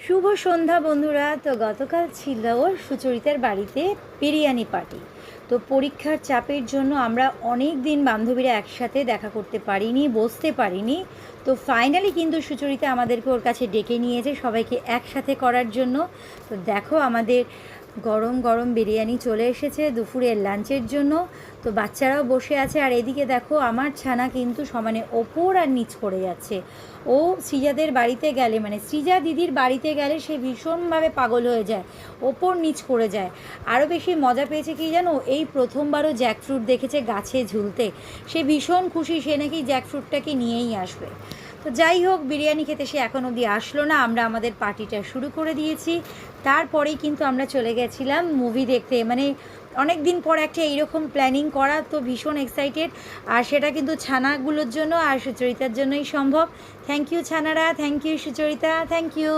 শুভ সন্ধ্যা বন্ধুরা। তো গতকাল ছিল সুচরিতার বাড়িতে বিরিয়ানি পার্টি। তো পরীক্ষার চাপের জন্য আমরা অনেক দিন বান্ধবীরা একসাথে দেখা করতে পারিনি, বসতে পারিনি। তো ফাইনালি কিন্তু সুচরিতা আমাদেরকে ওর কাছে ডেকে নিয়েছে সবাইকে একসাথে করার জন্য। তো দেখো আমাদের গরম গরম বিরিয়ানি চলে এসেছে দুপুরের লাঞ্চের জন্য। তো বাচ্চারাও বসে আছে, আর এদিকে দেখো আমার ছানা কিন্তু সমানে ওপর আর নিচ করে যাচ্ছে। ও সৃজাদের বাড়িতে গেলে, মানে সৃজা দিদির বাড়িতে গেলে সে ভীষণভাবে পাগল হয়ে যায়, ওপর নিচ করে যায়। আরও বেশি মজা পেয়েছে কি জানো, এই প্রথমবারও জ্যাকফ্রুট দেখেছে গাছে ঝুলতে। সে ভীষণ খুশি, সে নাকি জ্যাকফ্রুটটাকে নিয়েই আসবে। তো যাই হোক, বিরিয়ানি খেতে সে এখন অবধি আসলো না, আমরা আমাদের পার্টিটা শুরু করে দিয়েছি। তারপরেই কিন্তু আমরা চলে গেছিলাম মুভি দেখতে, মানে অনেক দিন পর একটা এইরকম প্ল্যানিং করা, তো ভীষণ এক্সাইটেড। আর সেটা কিন্তু ছানাগুলোর জন্য আর সুচরিতার জন্যই সম্ভব। থ্যাংক ইউ ছানারা, thank you Sucharita, thank you.